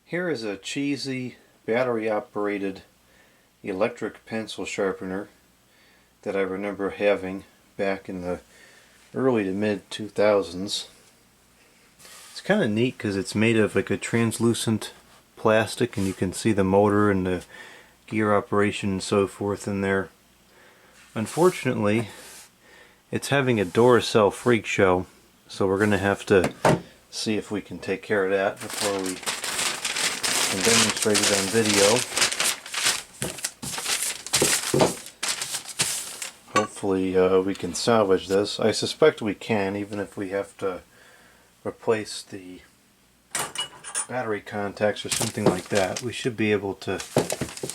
Here is a cheesy battery-operated electric pencil sharpener that I remember having back in the early to mid 2000s. It's kind of neat because it's made of like a translucent plastic, and you can see the motor and the gear operation and so forth in there. Unfortunately, it's having a Duracell Freakshow, so we're going to have to see if we can take care of that before we can demonstrate it on video. Hopefully we can salvage this. I suspect we can, even if we have to replace the battery contacts or something like that. We should be able to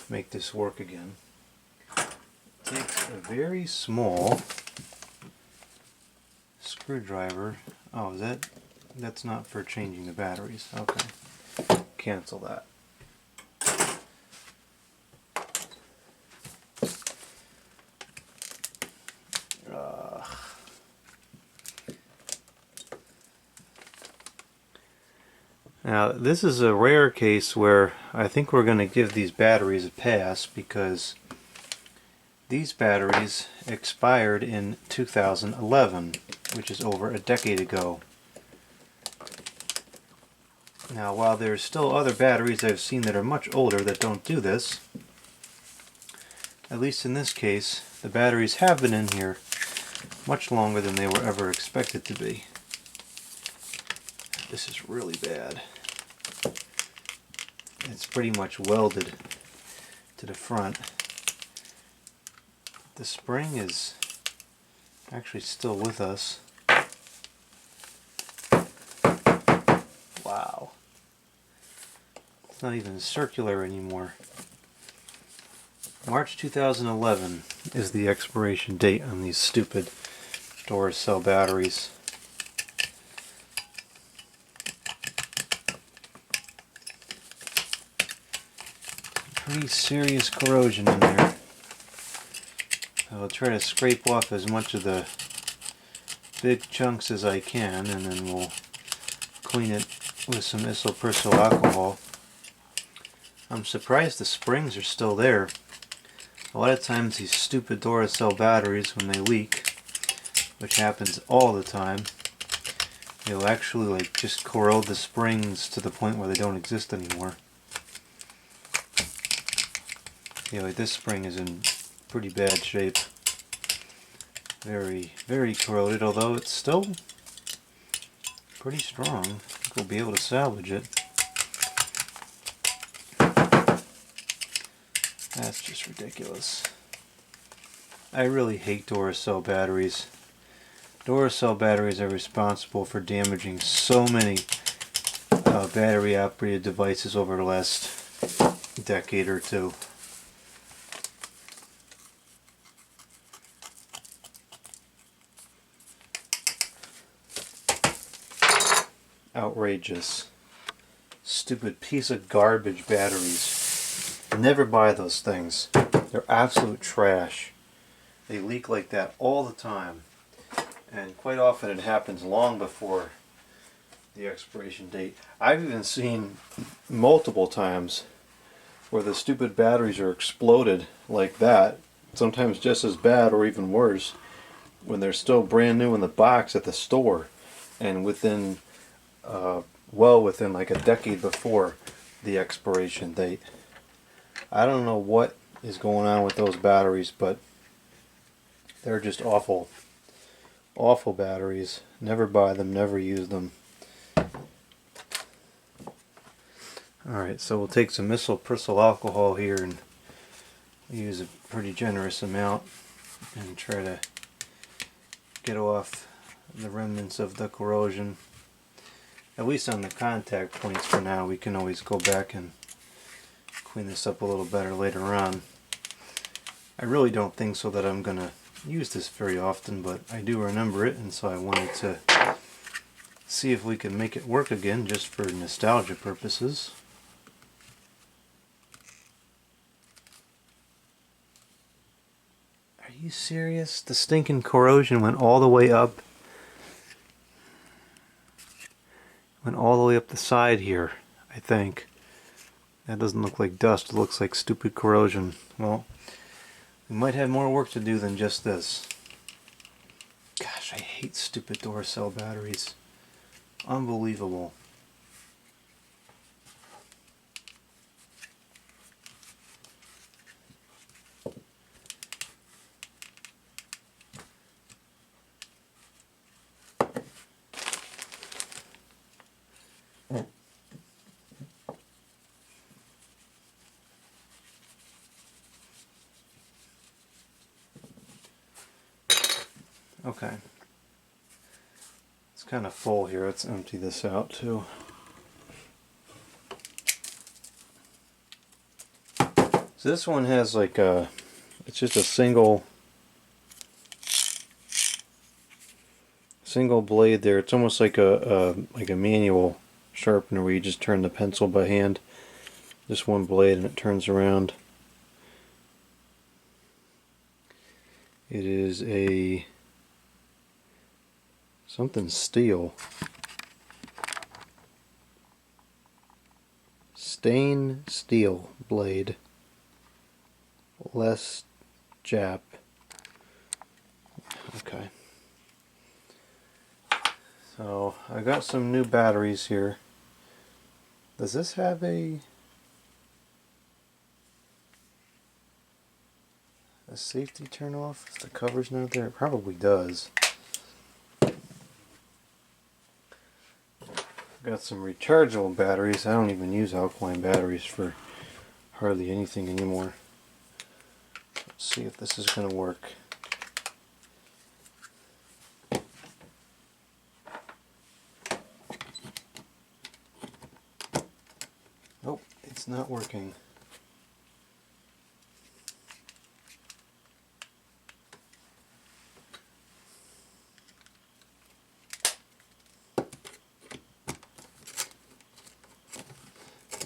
make this work again. It takes a very small screwdriver. Oh, that's not for changing the batteries. Okay. Cancel that. Now, this is a rare case where I think we're going to give these batteries a pass, because these batteries expired in 2011, which is over a decade ago. Now, while there's still other batteries I've seen that are much older that don't do this, at least in this case, the batteries have been in here much longer than they were ever expected to be. This is really bad. It's pretty much welded to the front. The spring is actually still with us. Wow. It's not even circular anymore. March 2011 is the expiration date on these stupid Duracell batteries. Pretty serious corrosion in there. I'll try to scrape off as much of the big chunks as I can, and then we'll clean it with some isopropyl alcohol. I'm surprised the springs are still there. A lot of times these stupid Duracell batteries, when they leak, which happens all the time, they'll actually like just corrode the springs to the point where they don't exist anymore. Yeah, like this spring is in pretty bad shape. Very, very corroded, although it's still pretty strong. I think we'll be able to salvage it. That's just ridiculous. I really hate Duracell batteries. Duracell batteries are responsible for damaging so many battery operated devices over the last decade or two. Outrageous. Stupid piece of garbage batteries. Never buy those things. They're absolute trash. They leak like that all the time. And quite often it happens long before the expiration date. I've even seen multiple times where the stupid batteries are exploded like that. Sometimes just as bad or even worse when they're still brand new in the box at the store, and within well within like a decade before the expiration date. I don't know what is going on with those batteries, but they're just awful. Awful batteries. Never buy them, never use them. Alright, so we'll take some isopropyl alcohol here and use a pretty generous amount and try to get off the remnants of the corrosion. At least on the contact points for now. We can always go back and clean this up a little better later on. I really don't think so that I'm going to use this very often, but I do remember it, and so I wanted to see if we can make it work again just for nostalgia purposes. Are you serious? The stinking corrosion went all the way up. Went all the way up the side here, I think. That doesn't look like dust, it looks like stupid corrosion. Well, we might have more work to do than just this. Gosh, I hate stupid Duracell batteries. Unbelievable. Okay. It's kind of full here. Let's empty this out too. So this one has like a, it's just a single blade there. It's almost like a manual sharpener where you just turn the pencil by hand. Just one blade and it turns around. It is a something steel. Stain steel blade. Less Jap. Okay. So I got some new batteries here. Does this have a safety turn off if the cover's not there? It probably does. Got some rechargeable batteries. I don't even use alkaline batteries for hardly anything anymore. Let's see if this is going to work. Nope, it's not working.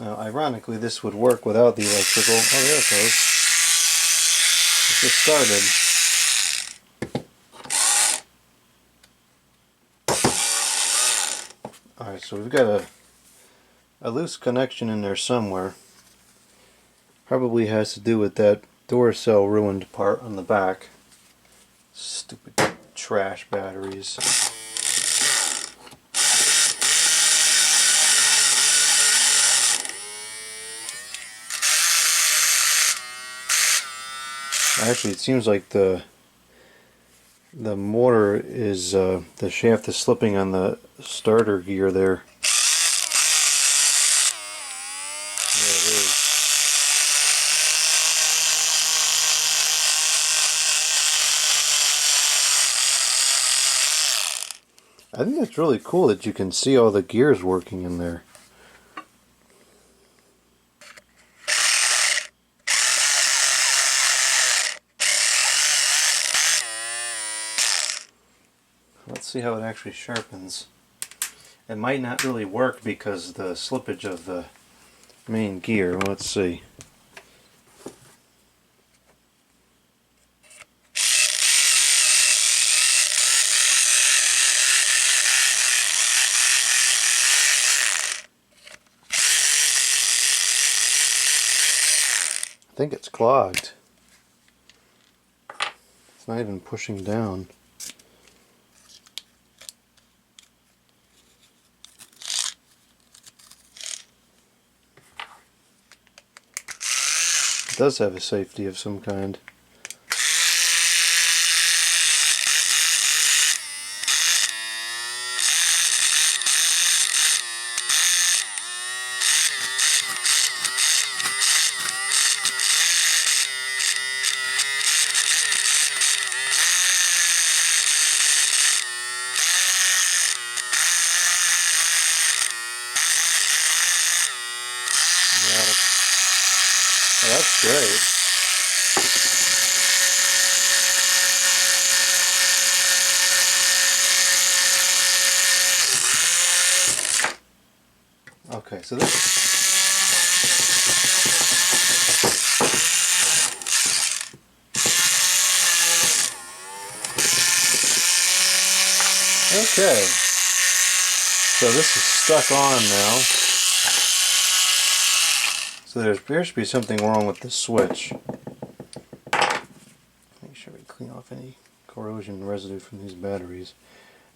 Now, ironically, this would work without the electrical. Oh, there it goes. It just started. Alright, so we've got a loose connection in there somewhere. Probably has to do with that Duracell ruined part on the back. Stupid trash batteries. Actually, it seems like the motor is, the shaft is slipping on the starter gear there. There it is. I think it's really cool that you can see all the gears working in there. Let's see how it actually sharpens. It might not really work because of the slippage of the main gear. Let's see. I think it's clogged. It's not even pushing down. It does have a safety of some kind. Well, that's great. Okay, so this. Okay. So this is stuck on now. So there appears to be something wrong with the switch. Make sure we clean off any corrosion residue from these batteries.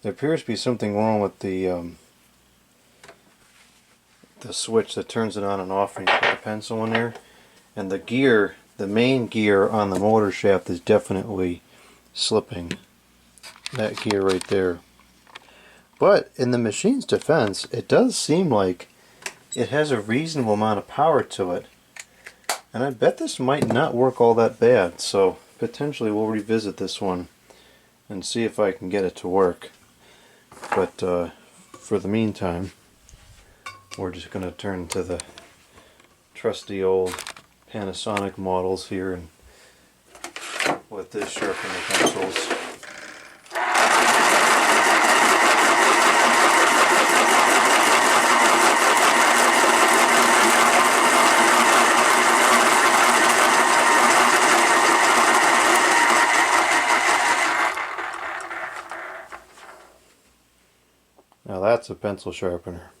There appears to be something wrong with the switch that turns it on and off when you put the pencil in there. And the gear, the main gear on the motor shaft is definitely slipping. That gear right there. But in the machine's defense, it does seem like it has a reasonable amount of power to it. And I bet this might not work all that bad. So potentially we'll revisit this one and see if I can get it to work. But for the meantime, we're just going to turn to the trusty old Panasonic models here and with this sharpener pencils. Now that's a pencil sharpener.